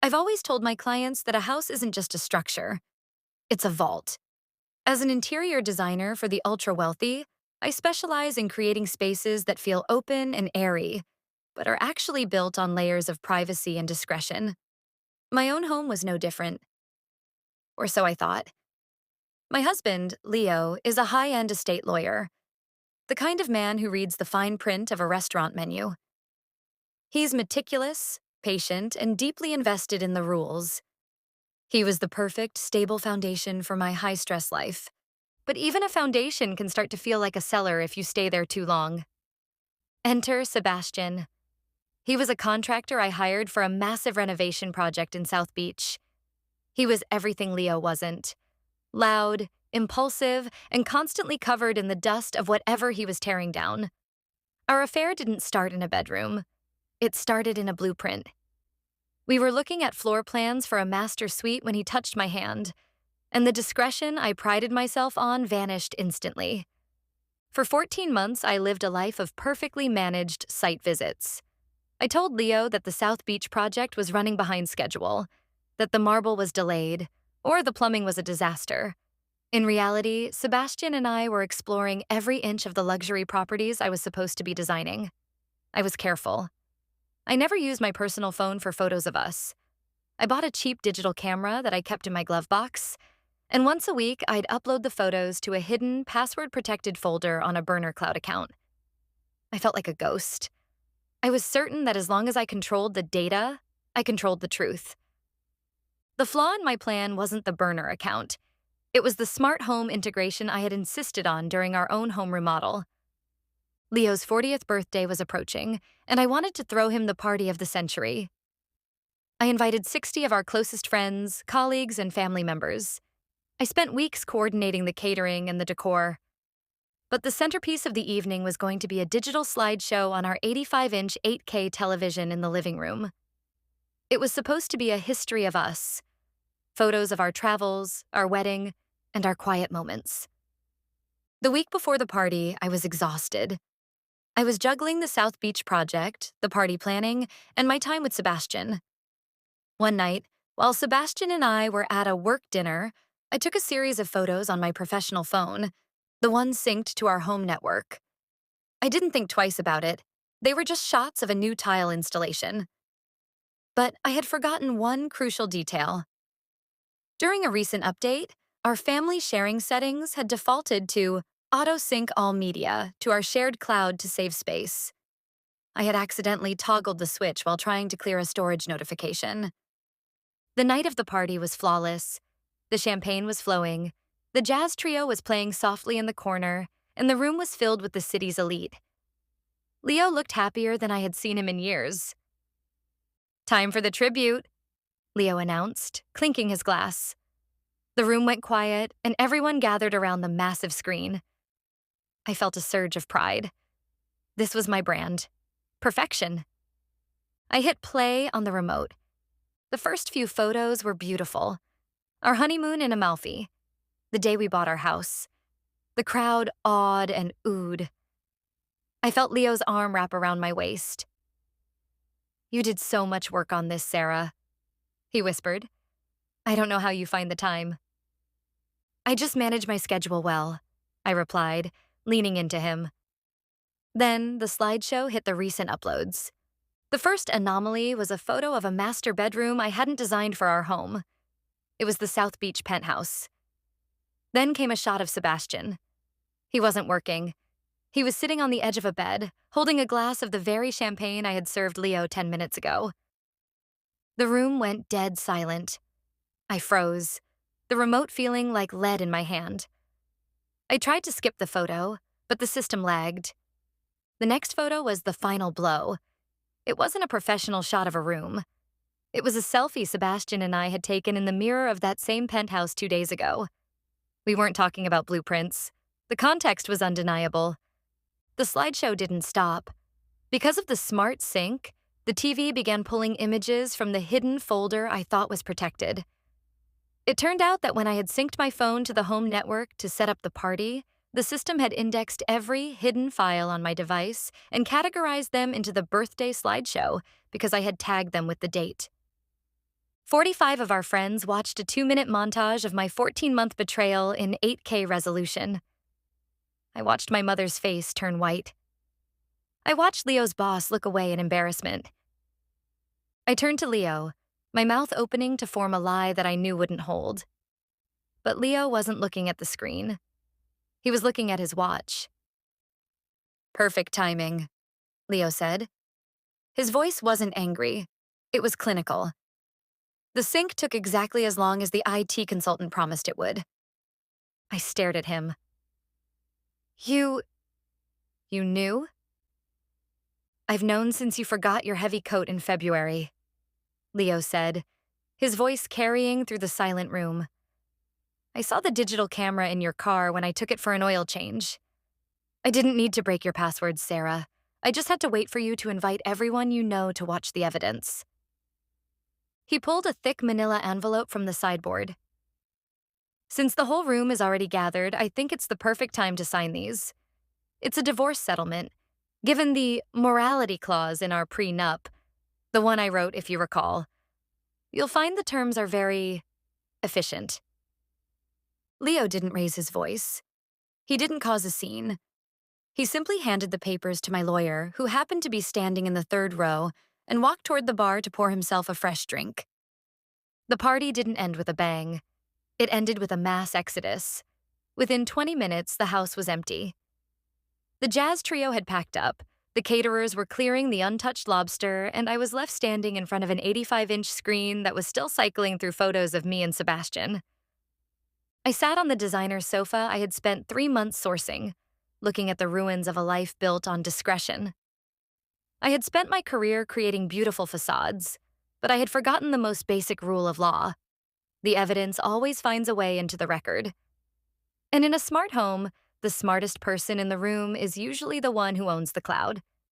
I've always told my clients that a house isn't just a structure, it's a vault. As an interior designer for the ultra wealthy, I specialize in creating spaces that feel open and airy, but are actually built on layers of privacy and discretion. My own home was no different, or so I thought. My husband, Leo, is a high end estate lawyer, the kind of man who reads the fine print of a restaurant menu. He's meticulous, patient, and deeply invested in the rules. He was the perfect, stable foundation for my high stress life. But even a foundation can start to feel like a cellar if you stay there too long. Enter Sebastian. He was a contractor I hired for a massive renovation project in South Beach. He was everything Leo wasn't: loud, impulsive, and constantly covered in the dust of whatever he was tearing down. Our affair didn't start in a bedroom. It started in a blueprint. We were looking at floor plans for a master suite when he touched my hand, and the discretion I prided myself on vanished instantly. For 14 months, I lived a life of perfectly managed site visits. I told Leo that the South Beach project was running behind schedule, that the marble was delayed, or the plumbing was a disaster. In reality, Sebastian and I were exploring every inch of the luxury properties I was supposed to be designing. I was careful. I never used my personal phone for photos of us. I bought a cheap digital camera that I kept in my glove box, and once a week I'd upload the photos to a hidden, password-protected folder on a burner cloud account. I felt like a ghost. I was certain that as long as I controlled the data, I controlled the truth. The flaw in my plan wasn't the burner account. It was the smart home integration I had insisted on during our own home remodel. Leo's 40th birthday was approaching, and I wanted to throw him the party of the century. I invited 60 of our closest friends, colleagues, and family members. I spent weeks coordinating the catering and the decor. But the centerpiece of the evening was going to be a digital slideshow on our 85-inch 8K television in the living room. It was supposed to be a history of us: photos of our travels, our wedding, and our quiet moments. The week before the party, I was exhausted. I was juggling the South Beach project, the party planning, and my time with Sebastian. One night, while Sebastian and I were at a work dinner, I took a series of photos on my professional phone, the ones synced to our home network. I didn't think twice about it. They were just shots of a new tile installation. But I had forgotten one crucial detail. During a recent update, our family sharing settings had defaulted to auto-sync all media to our shared cloud to save space. I had accidentally toggled the switch while trying to clear a storage notification. The night of the party was flawless. The champagne was flowing, the jazz trio was playing softly in the corner, and the room was filled with the city's elite. Leo looked happier than I had seen him in years. "Time for the tribute," Leo announced, clinking his glass. The room went quiet, and everyone gathered around the massive screen. I felt a surge of pride. This was my brand: perfection. I hit play on the remote. The first few photos were beautiful. Our honeymoon in Amalfi, the day we bought our house. The crowd awed and oohed. I felt Leo's arm wrap around my waist. "You did so much work on this, Sarah," he whispered. "I don't know how you find the time." "I just manage my schedule well," I replied, leaning into him. Then the slideshow hit the recent uploads. The first anomaly was a photo of a master bedroom I hadn't designed for our home. It was the South Beach penthouse. Then came a shot of Sebastian. He wasn't working. He was sitting on the edge of a bed, holding a glass of the very champagne I had served Leo 10 minutes ago. The room went dead silent. I froze, the remote feeling like lead in my hand. I tried to skip the photo, but the system lagged. The next photo was the final blow. It wasn't a professional shot of a room. It was a selfie Sebastian and I had taken in the mirror of that same penthouse 2 days ago. We weren't talking about blueprints. The context was undeniable. The slideshow didn't stop. Because of the smart sync, the TV began pulling images from the hidden folder I thought was protected. It turned out that when I had synced my phone to the home network to set up the party, the system had indexed every hidden file on my device and categorized them into the birthday slideshow because I had tagged them with the date. 45 of our friends watched a 2-minute montage of my 14-month betrayal in 8K resolution. I watched my mother's face turn white. I watched Leo's boss look away in embarrassment. I turned to Leo, my mouth opening to form a lie that I knew wouldn't hold. But Leo wasn't looking at the screen. He was looking at his watch. "Perfect timing," Leo said. His voice wasn't angry. It was clinical. The sync took exactly as long as the IT consultant promised it would. I stared at him. You knew? "I've known since you forgot your heavy coat in February," Leo said, his voice carrying through the silent room. "I saw the digital camera in your car when I took it for an oil change. I didn't need to break your passwords, Sarah. I just had to wait for you to invite everyone you know to watch the evidence." He pulled a thick manila envelope from the sideboard. "Since the whole room is already gathered, I think it's the perfect time to sign these. It's a divorce settlement, given the morality clause in our prenup, the one I wrote, if you recall. You'll find the terms are very efficient." Leo didn't raise his voice. He didn't cause a scene. He simply handed the papers to my lawyer, who happened to be standing in the third row, and walked toward the bar to pour himself a fresh drink. The party didn't end with a bang. It ended with a mass exodus. Within 20 minutes, the house was empty. The jazz trio had packed up, the caterers were clearing the untouched lobster, and I was left standing in front of an 85-inch screen that was still cycling through photos of me and Sebastian. I sat on the designer's sofa I had spent 3 months sourcing, looking at the ruins of a life built on discretion. I had spent my career creating beautiful facades, but I had forgotten the most basic rule of law. The evidence always finds a way into the record. And in a smart home, the smartest person in the room is usually the one who owns the cloud.